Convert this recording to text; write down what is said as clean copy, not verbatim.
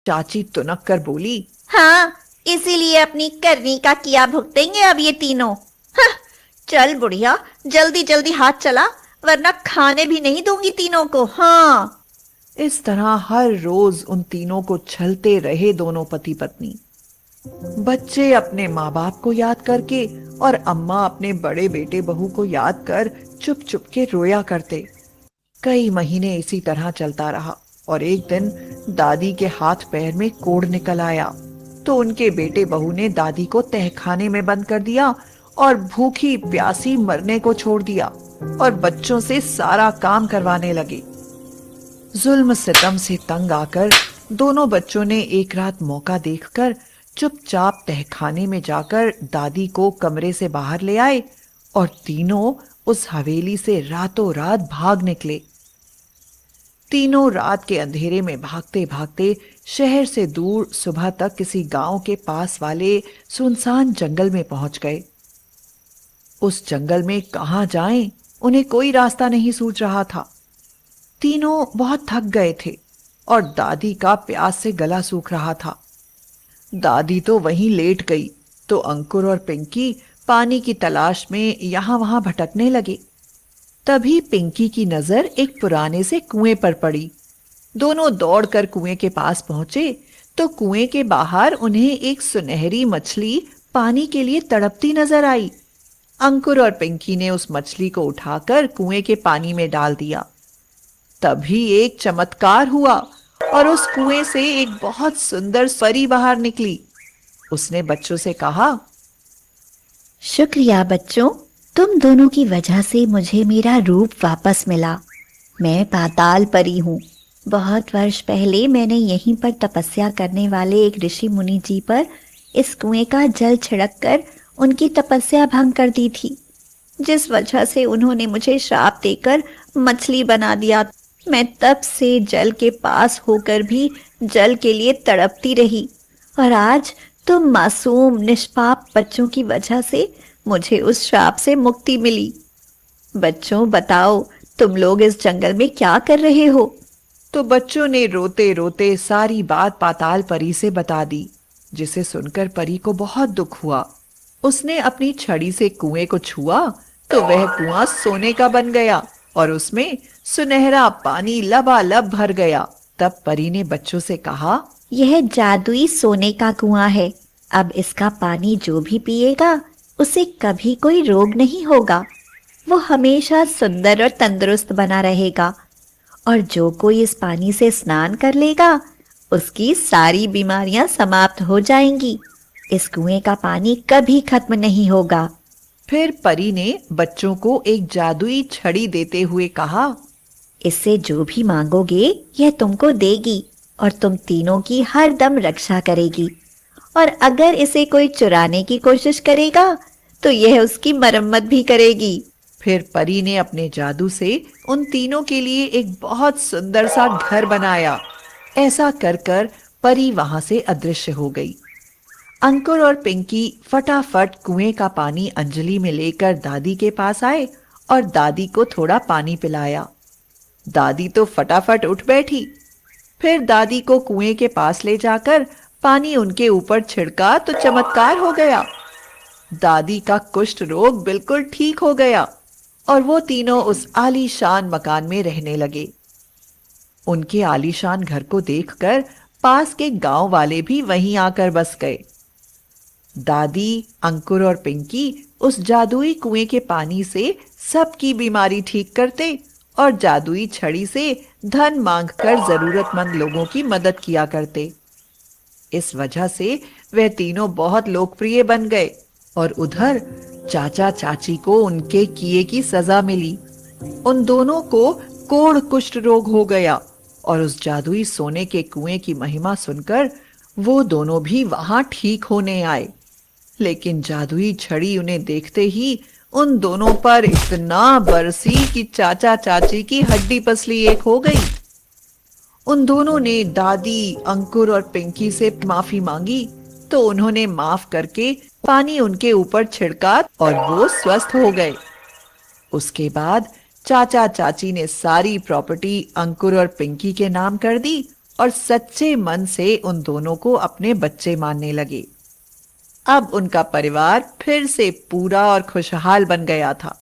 चाची तुनक कर बोली। हाँ, इसीलिए अपनी करनी का किया भुगतेंगे अब ये तीनों। हाँ, चल बुढ़िया, जल्दी जल्दी हाथ चला, वरना खाने भी नहीं दूंगी तीनों को। हाँ। इस तरह हर रोज उन तीनों को छलते रहे दोनों पति पत्नी। बच्चे अपने माँ बाप को याद करके और अम्मा अपने बड़े बेटे बहू को याद कर चुप चुप के रोया करते। कई महीने इसी तरह चलता रहा और एक दिन दादी के हाथ पैर में कोढ़ निकल आया तो उनके बेटे बहू ने दादी को तहखाने में बंद कर दिया और भूखी प्यासी मरने को छोड़ दिया और बच्चों से सारा काम करवाने लगे। जुल्म सितम से तंग आकर दोनों बच्चों ने एक रात मौका देखकर चुपचाप तहखाने में जाकर दादी को कमरे से बाहर ले आए और तीनों उस हवेली से रातों रात भाग निकले। तीनों रात के अंधेरे में भागते भागते शहर से दूर सुबह तक किसी गांव के पास वाले सुनसान जंगल में पहुंच गए। उस जंगल में कहां जाएं, उन्हें कोई रास्ता नहीं सूझ रहा था। तीनों बहुत थक गए थे और दादी का प्यास से गला सूख रहा था। दादी तो वहीं लेट गई तो अंकुर और पिंकी पानी की तलाश में यहां वहां भटकने लगे। तभी पिंकी की नजर एक पुराने से कुएं पर पड़ी। दोनों दौड़कर कुएं के पास पहुंचे तो कुएं के बाहर उन्हें एक सुनहरी मछली पानी के लिए तड़पती नजर आई। अंकुर और पिंकी ने उस मछली को उठाकर कुएं के पानी में डाल दिया। तभी एक चमत्कार हुआ और उस कुएं से एक बहुत सुंदर परी बाहर निकली। उसने बच्चों से कहा, शुक्रिया बच्चों, तुम दोनों की वजह से मुझे मेरा रूप वापस मिला। मैं पाताल परी हूँ। बहुत वर्ष पहले मैंने यहीं पर तपस्या करने वाले एक ऋषि मुनि जी पर इस कुएं का जल छिड़क कर उनकी तपस्या भंग कर दी थी, जिस वजह से उन्होंने मुझे श्राप देकर मछली बना दिया। मैं तब से जल के पास होकर भी जल के लिए तड़पती रही और आज तुम मासूम निष्पाप बच्चों की वजह से मुझे उस श्राप से मुक्ति मिली। बच्चों बताओ, तुम लोग इस जंगल में क्या कर रहे हो? तो बच्चों ने रोते रोते सारी बात पाताल परी से बता दी, जिसे सुनकर परी को बहुत दुख हुआ। उसने अपनी छड़ी से कुएं को छुआ तो वह कुआं सोने का बन गया और उसमें सुनहरा पानी लबालब भर गया। तब परी ने बच्चों से कहा, यह जादुई सोने का कुआं है। अब इसका पानी जो भी पिएगा उसे कभी कोई रोग नहीं होगा। वो हमेशा सुंदर और तंदुरुस्त बना रहेगा और जो कोई इस पानी से स्नान कर लेगा उसकी सारी बीमारियां समाप्त हो जाएंगी। इस कुएं का पानी कभी खत्म नहीं होगा। फिर परी ने बच्चों को एक जादुई छड़ी देते हुए कहा, इससे जो भी मांगोगे यह तुमको देगी और तुम तीनों की हर दम रक्षा करेगी, और अगर इसे कोई चुराने की कोशिश करेगा तो यह उसकी मरम्मत भी करेगी। फिर परी ने अपने जादू से उन तीनों के लिए एक बहुत सुंदर सा घर बनाया। ऐसा कर कर परी वहां से अदृश्य हो गई। अंकुर और पिंकी फटाफट कुएं का पानी अंजलि में लेकर दादी के पास आए और दादी को थोड़ा पानी पिलाया। दादी तो फटाफट उठ बैठी। फिर दादी को कुएं के पास ले जाकर पानी उनके ऊपर छिड़का तो चमत्कार हो गया। दादी का कुष्ठ रोग बिल्कुल ठीक हो गया और वो तीनों उस आलीशान मकान में रहने लगे। उनके आलीशान घर को देखकर पास के गांव वाले भी वहीं आकर बस गए। दादी, अंकुर और पिंकी उस जादुई कुएं के पानी से सबकी बीमारी ठीक करते और जादुई छड़ी से धन मांगकर जरूरतमंद लोगों की मदद किया करते। इस वजह से वह तीनों बहुत लोकप्रिय बन गए और उधर चाचा चाची को उनके किए की सजा मिली। उन दोनों को कोढ़ कुष्ठ रोग हो गया और उस जादुई सोने के कुएं की महिमा सुनकर वो दोनों भी वहां ठीक होने आए। लेकिन जादुई छड़ी उन्हें देखते ही उन दोनों पर इतना बरसी कि चाचा चाची की हड्डी पसली एक हो गई। उन दोनों ने दादी, अंकुर और पिंकी से माफी मांगी तो उन्होंने माफ करके पानी उनके ऊपर छिड़का और वो स्वस्थ हो गए। उसके बाद चाचा चाची ने सारी प्रॉपर्टी अंकुर और पिंकी के नाम कर दी और सच्चे मन से उन दोनों को अपने बच्चे मानने लगे। अब उनका परिवार फिर से पूरा और खुशहाल बन गया था।